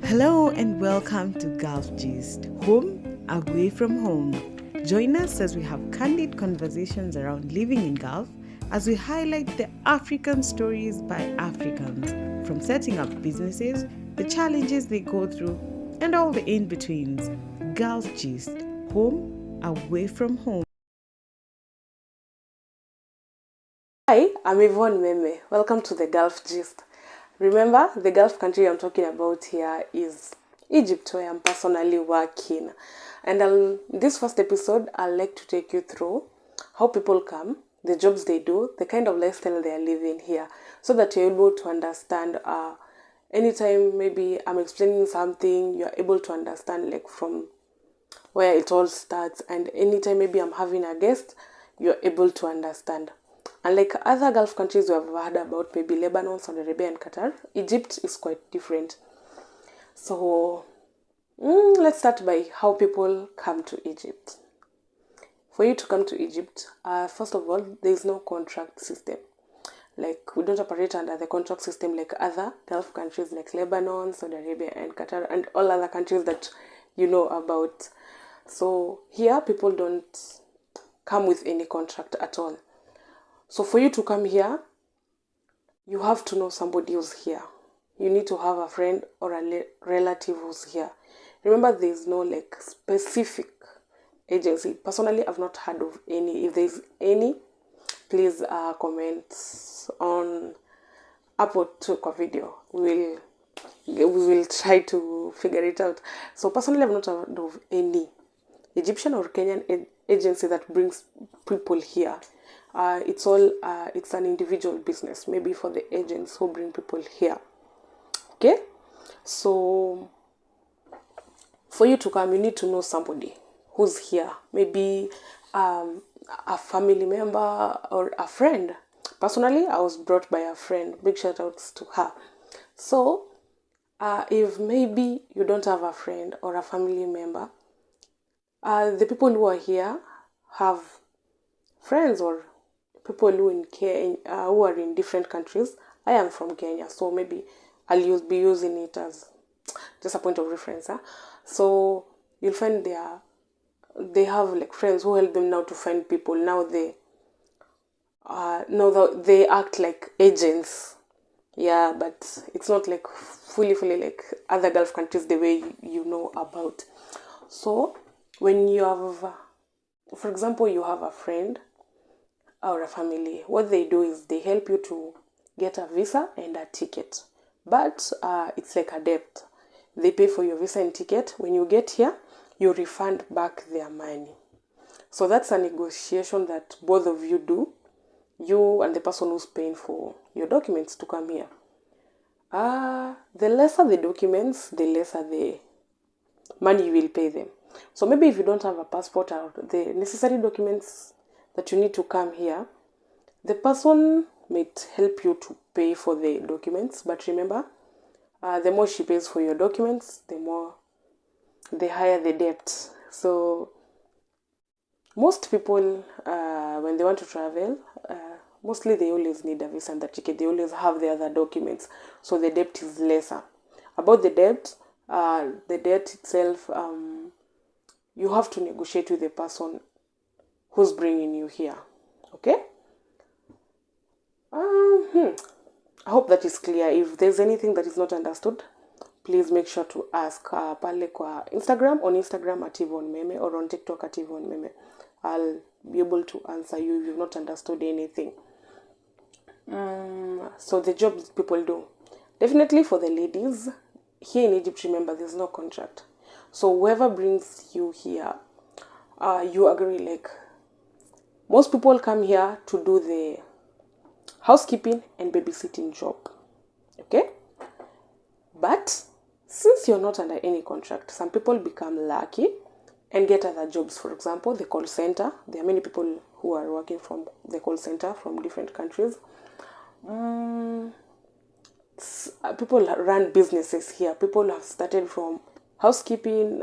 Hello and welcome to Gulf Gist, home away from home. Join us as we have candid conversations around living in Gulf as we highlight the African stories by Africans, from setting up businesses, the challenges they go through, and all the in-betweens. Gulf Gist, home away from home. Hi, I'm Yvonne Meme. Welcome to the Gulf Gist. Remember, the Gulf country I'm talking about here is Egypt, where I'm personally working. And this first episode, I'd like to take you through how people come, the jobs they do, the kind of lifestyle they are living here, so that you're able to understand. Anytime maybe I'm explaining something, you're able to understand like from where it all starts. And anytime maybe I'm having a guest, you're able to understand. Unlike other Gulf countries we have heard about, maybe Lebanon, Saudi Arabia, and Qatar, Egypt is quite different. So, let's start by how people come to Egypt. For you to come to Egypt, first of all, there is no contract system. Like, we don't operate under the contract system like other Gulf countries like Lebanon, Saudi Arabia, and Qatar, and all other countries that you know about. So, here, people don't come with any contract at all. So for you to come here, you have to know somebody who's here. You need to have a friend or a relative who's here. Remember, there is no like specific agency. Personally, I've not heard of any. If there's any, please comment on upload to a video. We will try to figure it out. So personally, I've not heard of any Egyptian or Kenyan agency that brings people here. It's an individual business, maybe for the agents who bring people here. Okay, so for you to come, you need to know somebody who's here, maybe a family member or a friend. Personally, I was brought by a friend. Big shout outs to her. So if maybe you don't have a friend or a family member, the people who are here have friends or people who are in different countries. I am from Kenya, so maybe I'll be using it as just a point of reference. So you'll find they have like friends who help them now to find people. Now they act like agents. Yeah, but it's not like fully like other Gulf countries the way you know about. So when you have, for example, you have a friend or a family, what they do is they help you to get a visa and a ticket. But it's like a debt. They pay for your visa and ticket. When you get here, you refund back their money. So that's a negotiation that both of you do, you and the person who's paying for your documents to come here. The lesser the documents, the lesser the money you will pay them. So maybe if you don't have a passport or the necessary documents that you need to come here, the person might help you to pay for the documents. But remember, the more she pays for your documents, the higher the debt. So most people, when they want to travel, mostly they always need a visa and a ticket. They always have the other documents, so the debt is lesser. About the debt itself, you have to negotiate with the person who's bringing you here. Okay? I hope that is clear. If there's anything that is not understood, please make sure to ask pale kwa Instagram, on Instagram at Yvonne Meme, or on TikTok at Yvonne Meme. I'll be able to answer you if you've not understood anything. So the jobs people do. Definitely for the ladies, here in Egypt, remember, there's no contract. So whoever brings you here, you agree. Like, most people come here to do the housekeeping and babysitting job. Okay? But since you're not under any contract, some people become lucky and get other jobs. For example, the call center. There are many people who are working from the call center from different countries. People run businesses here. People have started from housekeeping,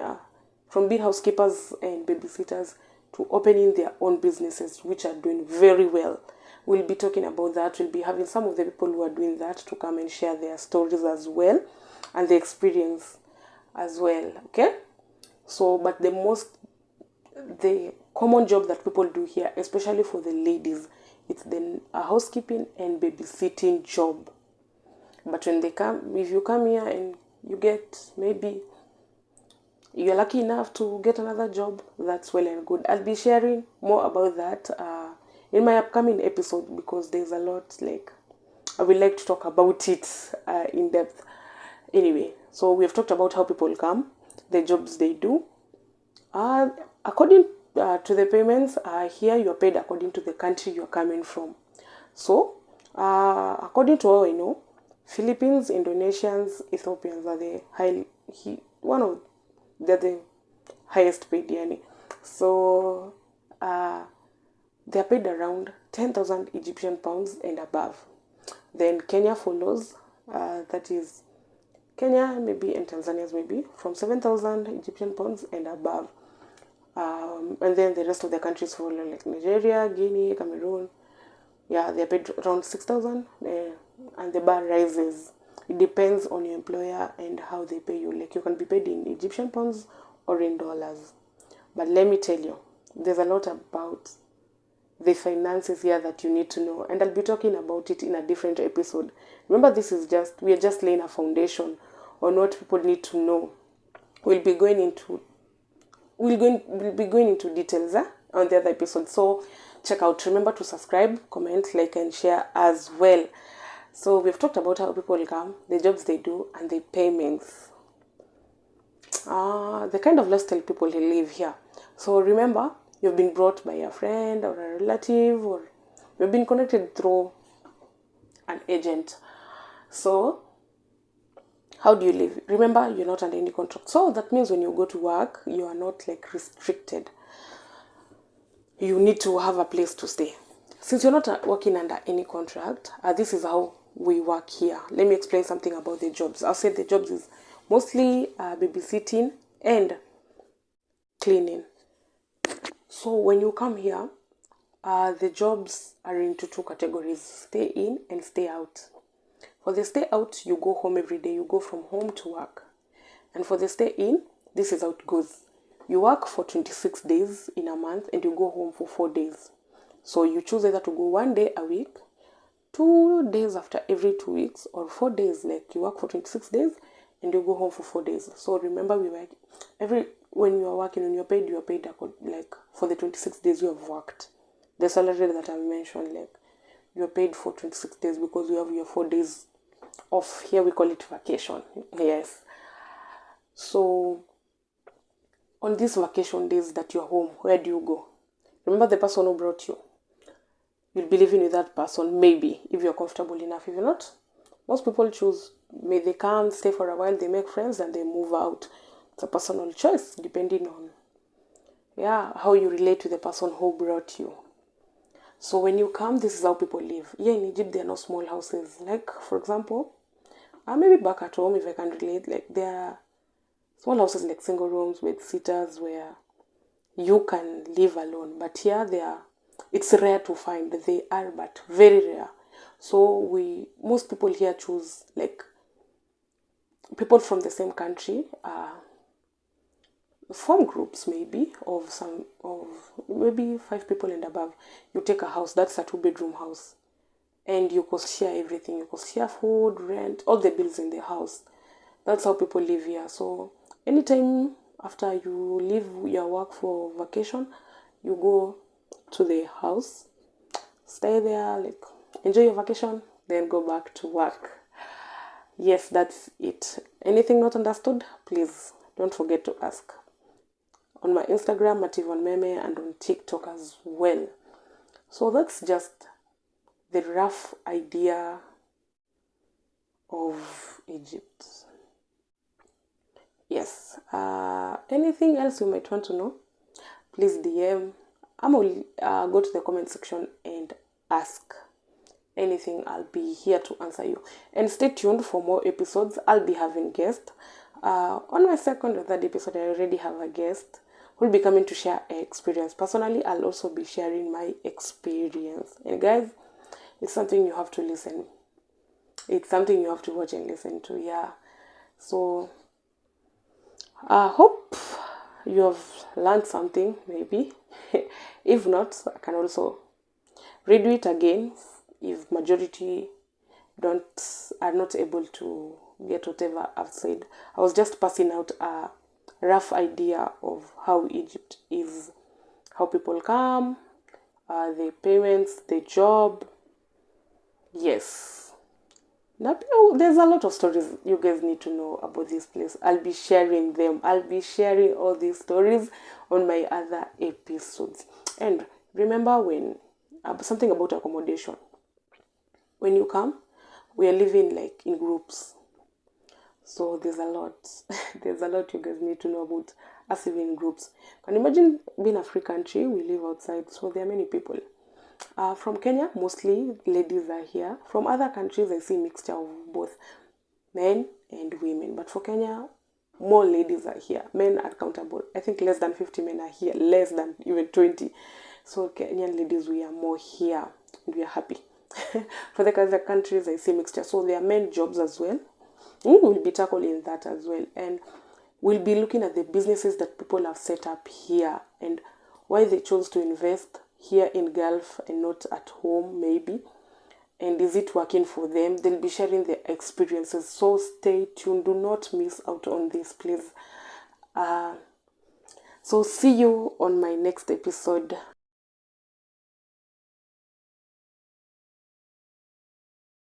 from being housekeepers and babysitters to opening their own businesses, which are doing very well. We'll be talking about that. We'll be having some of the people who are doing that to come and share their stories as well and the experience as well. Okay, so but the common job that people do here, especially for the ladies, it's the housekeeping and babysitting job. But when they come, if you come here and you get, maybe you're lucky enough to get another job, that's well and good. I'll be sharing more about that in my upcoming episode, because there's a lot, like, I would like to talk about it in depth. Anyway, so we've talked about how people come, the jobs they do. According to the payments, here you're paid according to the country you're coming from. So, according to all I know, Philippines, Indonesians, Ethiopians are the they're the highest paid, yani. So, they're paid around 10,000 Egyptian pounds and above. Then Kenya follows, that is Kenya maybe, and Tanzania's maybe from 7,000 Egyptian pounds and above. And then the rest of the countries follow, like Nigeria, Guinea, Cameroon. Yeah, they're paid around 6,000, and the bar rises. It depends on your employer and how they pay you. Like, you can be paid in Egyptian pounds or in dollars. But let me tell you, there's a lot about the finances here that you need to know, and I'll be talking about it in a different episode. Remember, we are just laying a foundation on what people need to know. We'll be going into details on the other episode. So check out. Remember to subscribe, comment, like, and share as well. So we've talked about how people come, the jobs they do, and the payments. The kind of lifestyle people live here. So remember, you've been brought by a friend or a relative, or you've been connected through an agent. So how do you live? Remember, you're not under any contract. So that means when you go to work, you are not like restricted. You need to have a place to stay. Since you're not working under any contract, this is how we work here. Let me explain something about the jobs. I'll say the jobs is mostly babysitting and cleaning. So when you come here, the jobs are into two categories: stay in and stay out. For the stay out, you go home every day. You go from home to work. And for the stay in, this is how it goes. You work for 26 days in a month and you go home for 4 days. So you choose either to go 1 day a week, 2 days after every 2 weeks, or 4 days. Like, you work for 26 days and you go home for 4 days. So remember, when you are working, when you're paid like for the 26 days you have worked. The salary that I mentioned, like, you're paid for 26 days because you have your 4 days off. Here we call it vacation. Yes. So on these vacation days that you're home, where do you go? Remember the person who brought you. You'll be living with that person, maybe, if you're comfortable enough. If you're not, most people choose, they come, stay for a while, they make friends, and they move out. It's a personal choice, depending on how you relate to the person who brought you. So when you come, this is how people live. Here in Egypt, there are no small houses. Like, for example, maybe back at home, if I can relate, like, there are small houses like single rooms with sitters where you can live alone. But here, it's rare to find. They are, but very rare. So most people here choose, like, people from the same country, form groups maybe of maybe 5 people and above. You take a house, that's a 2-bedroom house, and you could share everything. You could share food, rent, all the bills in the house. That's how people live here. So anytime after you leave your work for vacation, you go to the house, stay there, like, enjoy your vacation, then go back to work. Yes, that's it. Anything not understood, please don't forget to ask. On my Instagram, @YvonneMeme, and on TikTok as well. So that's just the rough idea of Egypt. Yes. Anything else you might want to know, please DM. Go to the comment section and ask anything. I'll be here to answer you. And stay tuned for more episodes. I'll be having guests. On my second or third episode, I already have a guest who'll be coming to share an experience. Personally, I'll also be sharing my experience. And guys, it's something you have to listen. It's something you have to watch and listen to. Yeah. So I hope you have learned something, maybe. If not, I can also redo it again if majority are not able to get whatever I've said. I was just passing out a rough idea of how Egypt is, how people come, the payments, the job. Yes. Now, there's a lot of stories you guys need to know about this place. I'll be sharing them. I'll be sharing all these stories on my other episodes. And remember when something about accommodation. When you come, we are living like in groups. So there's a lot. There's a lot you guys need to know about us living in groups. Can you imagine being a free country? We live outside, so there are many people. From Kenya, mostly ladies are here. From other countries, I see mixture of both men and women. But for Kenya, more ladies are here. Men are countable. I think less than 50 men are here, less than even 20. So Kenyan ladies, we are more here and we are happy. For the other countries, I see mixture. So there are men jobs as well. We'll be tackling that as well. And we'll be looking at the businesses that people have set up here and why they chose to invest here in Gulf and not at home, maybe. And is it working for them? They'll be sharing their experiences. So stay tuned. Do not miss out on this, please. So see you on my next episode.